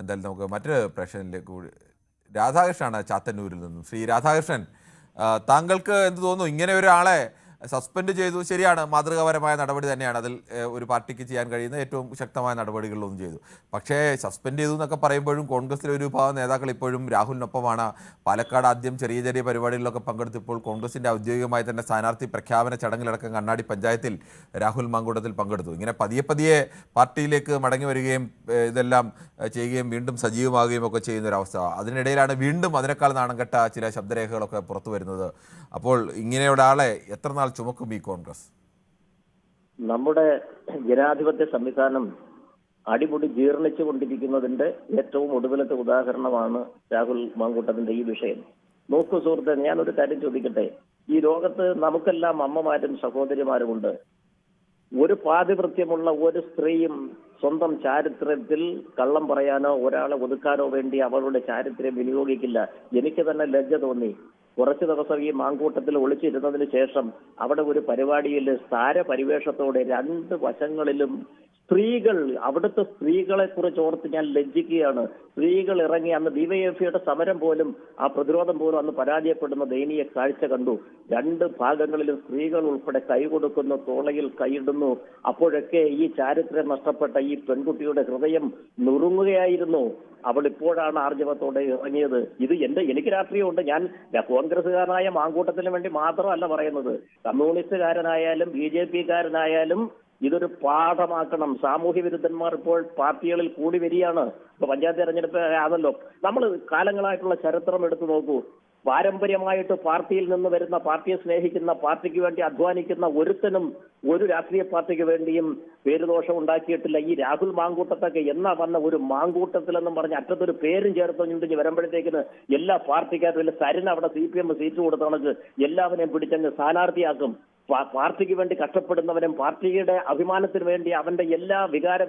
എന്തായാലും നമുക്ക് മറ്റൊരു പ്രശ്നത്തിലേക്ക് കൂടി രാധാകൃഷ്ണനാണ് ചാത്തന്നൂരിൽ നിന്നും. ശ്രീ രാധാകൃഷ്ണൻ, താങ്കൾക്ക് എന്ത് തോന്നുന്നു? ഇങ്ങനെ ഒരാളെ സസ്പെൻഡ് ചെയ്തു, ശരിയാണ്, മാതൃകാപരമായ നടപടി തന്നെയാണ്. അതിൽ ഒരു പാർട്ടിക്ക് ചെയ്യാൻ കഴിയുന്ന ഏറ്റവും ശക്തമായ നടപടികളിലൊന്നും ചെയ്തു. പക്ഷേ സസ്പെൻഡ് ചെയ്തു എന്നൊക്കെ പറയുമ്പോഴും കോൺഗ്രസിലെ ഒരു വിഭാഗം നേതാക്കൾ ഇപ്പോഴും രാഹുലിനൊപ്പമാണ്. പാലക്കാട് ആദ്യം ചെറിയ ചെറിയ പരിപാടികളിലൊക്കെ പങ്കെടുത്തപ്പോൾ കോൺഗ്രസിൻ്റെ ഔദ്യോഗികമായി തന്നെ സ്ഥാനാർത്ഥി പ്രഖ്യാപന ചടങ്ങിലടക്കം കണ്ണാടി പഞ്ചായത്തിൽ രാഹുൽ മാങ്കൂട്ടത്തിൽ പങ്കെടുത്തു. ഇങ്ങനെ പതിയെ പതിയെ പാർട്ടിയിലേക്ക് മടങ്ങി വരികയും ഇതെല്ലാം ചെയ്യുകയും വീണ്ടും സജീവമാകുകയും ഒക്കെ ചെയ്യുന്നൊരവസ്ഥ. അതിനിടയിലാണ് വീണ്ടും അതിനേക്കാൾ നാണംകെട്ട ചില ശബ്ദരേഖകളൊക്കെ പുറത്തു വരുന്നത്. അപ്പോൾ ഇങ്ങനെയൊരാളെ എത്ര നാൾ ചുമക്കും ഈ കോൺഗ്രസ്? നമ്മുടെ ജനാധിപത്യ സംവിധാനം അടിമുടി ജീർണിച്ചു കൊണ്ടിരിക്കുന്നതിന്റെ ഏറ്റവും ഒടുവിലത്തെ ഉദാഹരണമാണ് രാഹുൽ മാങ്കൂട്ടത്തിന്റെ ഈ വിഷയം. നോക്കൂ സുഹൃത്തെ, ഞാനൊരു കാര്യം ചോദിക്കട്ടെ. ഈ ലോകത്ത് നമുക്കെല്ലാം അമ്മമാരും സഹോദരിമാരുമുണ്ട്. ഒരു പാതിവൃത്യമുള്ള ഒരു സ്ത്രീയും സ്വന്തം ചാരിത്രത്തിൽ കള്ളം പറയാനോ ഒരാളെ ഒതുക്കാനോ വേണ്ടി അവളുടെ ചാരിത്രം വിനിയോഗിക്കില്ല. എനിക്ക് തന്നെ ലജ്ജ തോന്നി. കുറച്ചു ദിവസം ഈ മാങ്കൂട്ടത്തിൽ ഒളിച്ചിരുന്നതിന് ശേഷം അവിടെ ഒരു പരിപാടിയിൽ താരപരിവേഷത്തോടെ രണ്ട് വശങ്ങളിലും സ്ത്രീകൾ, അവിടുത്തെ സ്ത്രീകളെ കുറിച്ച് ഓർത്ത് ഞാൻ ലജ്ജിക്കുകയാണ്. സ്ത്രീകൾ ഇറങ്ങി അന്ന് ഡിവൈഎഫ്ഐയുടെ സമരം പോലും, ആ പ്രതിരോധം പോലും അന്ന് പരാജയപ്പെടുന്ന ദയനീയ കാഴ്ച കണ്ടു. രണ്ട് ഭാഗങ്ങളിലും സ്ത്രീകൾ ഉൾപ്പെടെ കൈ കൊടുക്കുന്നു, തോളയിൽ കൈയിടുന്നു. അപ്പോഴൊക്കെ ഈ ചാരിത്രം നഷ്ടപ്പെട്ട ഈ പെൺകുട്ടിയുടെ ഹൃദയം നുറുങ്ങുകയായിരുന്നു. അവൾ ഇപ്പോഴാണ് ആർജവത്തോടെ ഇറങ്ങിയത്. ഇത് എനിക്ക് രാഷ്ട്രീയമുണ്ട്. ഞാൻ കോൺഗ്രസ്സുകാരനായ മാങ്കൂട്ടത്തിന് വേണ്ടി മാത്രമല്ല പറയുന്നത്. കമ്മ്യൂണിസ്റ്റുകാരനായാലും BJP-കാരനായാലും ഇതൊരു പാഠമാക്കണം. സാമൂഹ്യ വിരുദ്ധന്മാർ ഇപ്പോൾ പാർട്ടികളിൽ കൂടി വരികയാണ്. ഇപ്പൊ പഞ്ചായത്ത് തെരഞ്ഞെടുപ്പ് ആണല്ലോ. നമ്മൾ കാലങ്ങളായിട്ടുള്ള ചരിത്രം എടുത്തു നോക്കൂ. പാരമ്പര്യമായിട്ട് പാർട്ടിയിൽ നിന്ന് വരുന്ന, പാർട്ടിയെ സ്നേഹിക്കുന്ന, പാർട്ടിക്ക് വേണ്ടി അധ്വാനിക്കുന്ന ഒരുത്തനും ഒരു രാഷ്ട്രീയ പാർട്ടിക്ക് വേണ്ടിയും പേരുദോഷം ഉണ്ടാക്കിയിട്ടില്ല. ഈ രാഹുൽ മാങ്കൂട്ടത്തൊക്കെ എന്നാ വന്ന ഒരു മാങ്കൂട്ടത്തിലെന്നും പറഞ്ഞ് അറ്റത്തൊരു പേരും ചേർത്തുകൊണ്ടിഞ്ഞ് വരുമ്പോഴത്തേക്കിന് എല്ലാ പാർട്ടിക്കാരും ഇല്ല സരിന് അവിടെ CPM സീറ്റ് കൊടുത്തണക്ക് എല്ലാവരെയും പിടിച്ചങ്ങ് സ്ഥാനാർത്ഥിയാക്കും. പാർട്ടിക്ക് വേണ്ടി കഷ്ടപ്പെടുന്നവനും പാർട്ടിയുടെ അഭിമാനത്തിന് വേണ്ടി അവന്റെ എല്ലാ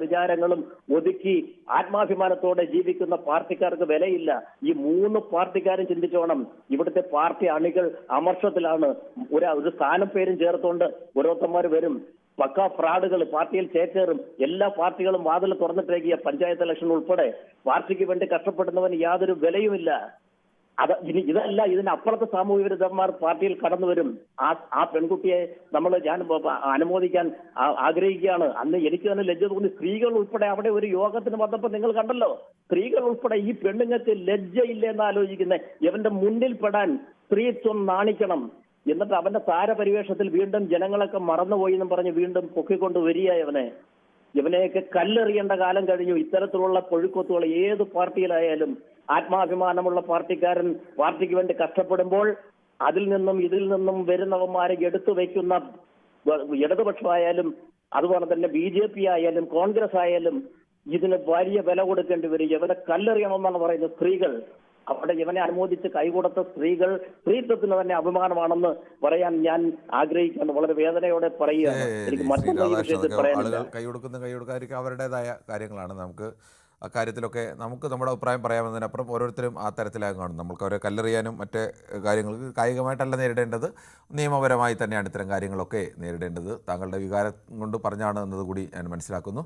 വിചാരങ്ങളും ഒതുക്കി ആത്മാഭിമാനത്തോടെ ജീവിക്കുന്ന പാർട്ടിക്കാർക്ക് വിലയില്ല. ഈ മൂന്ന് പാർട്ടിക്കാരും ചിന്തിച്ചോണം. ഇവിടുത്തെ പാർട്ടി അണികൾ അമർഷത്തിലാണ്. ഒരു സ്ഥാനം പേരും ചേർത്തുകൊണ്ട് ഓരോരുത്തന്മാർ വരും. പക്കാ ഫ്രാഡുകൾ പാർട്ടിയിൽ ചേക്കേറും. എല്ലാ പാർട്ടികളും വാതിൽ തുറന്നിട്ടേക്കിയ പഞ്ചായത്ത് ഇലക്ഷൻ ഉൾപ്പെടെ പാർട്ടിക്ക് വേണ്ടി കഷ്ടപ്പെടുന്നവന് യാതൊരു വിലയുമില്ല. ഇതല്ല, ഇതിനപ്പുറത്തെ സാമൂഹ്യ വിരുദ്ധന്മാർ പാർട്ടിയിൽ കടന്നു വരും. ആ പെൺകുട്ടിയെ ഞാൻ അനുമോദിക്കാൻ ആഗ്രഹിക്കുകയാണ്. അന്ന് എനിക്ക് തന്നെ ലജ്ജ തോന്നി. സ്ത്രീകൾ ഉൾപ്പെടെ അവിടെ ഒരു യോഗത്തിന് വന്നപ്പോൾ നിങ്ങൾ കണ്ടല്ലോ, സ്ത്രീകൾ ഉൾപ്പെടെ ഈ പെണ്ണുങ്ങൾക്ക് ലജ്ജയില്ലെന്ന് ആലോചിക്കുന്നത്. ഇവന്റെ മുന്നിൽ പെടാൻ സ്ത്രീത്വം നാണിക്കണം. എന്നിട്ട് അവന്റെ താരപരിവേഷത്തിൽ വീണ്ടും ജനങ്ങളൊക്കെ മറന്നുപോയി എന്നും പറഞ്ഞ് വീണ്ടും പൊക്കിക്കൊണ്ട് വരിക. ഇവനെയൊക്കെ കല്ലെറിയേണ്ട കാലം കഴിഞ്ഞു. ഇത്തരത്തിലുള്ള പൊഴുക്കൊത്തുകൾ ഏത് പാർട്ടിയിലായാലും ആത്മാഭിമാനമുള്ള പാർട്ടിക്കാരൻ പാർട്ടിക്ക് വേണ്ടി കഷ്ടപ്പെടുമ്പോൾ അതിൽ നിന്നും ഇതിൽ നിന്നും വരുന്നവന്മാരെ എടുത്തു വയ്ക്കുന്ന ഇടതുപക്ഷമായാലും അതുപോലെ തന്നെ BJP ആയാലും കോൺഗ്രസ് ആയാലും ഇതിന് വലിയ വില കൊടുക്കേണ്ടി വരും. ഇവനെ കല്ലെറിയണമെന്നാണ് പറയുന്നത് സ്ത്രീകൾ. അവിടെ ഇവനെ അനുമോദിച്ച് കൈകൊടുത്ത സ്ത്രീകൾ സ്ത്രീത്വത്തിന് തന്നെ അഭിമാനമാണെന്ന് പറയാൻ ഞാൻ ആഗ്രഹിക്കുന്നു. വളരെ വേദനയോടെ പറയുകയാണ്. എനിക്ക് മറ്റൊന്നും ഈ വിഷയത്തിൽ പറയാനില്ല. കൈ കൊടുക്കാതിരിക്കും അവരുടേതായ കാര്യങ്ങളാണ്. നമുക്ക് അക്കാര്യത്തിലൊക്കെ നമുക്ക് നമ്മുടെ അഭിപ്രായം പറയാമെന്നതിനപ്പുറം ഓരോരുത്തരും ആ തരത്തിലായി കാണും. നമ്മൾക്ക് അവരെ കല്ലെറിയാനും മറ്റ് കാര്യങ്ങൾക്ക് കായികമായിട്ടല്ല നേരിടേണ്ടത്, നിയമപരമായി തന്നെയാണ് ഇത്തരം കാര്യങ്ങളൊക്കെ നേരിടേണ്ടത്. താങ്കളുടെ വികാരം കൊണ്ട് പറഞ്ഞാണ് എന്നതുകൂടി ഞാൻ മനസ്സിലാക്കുന്നു.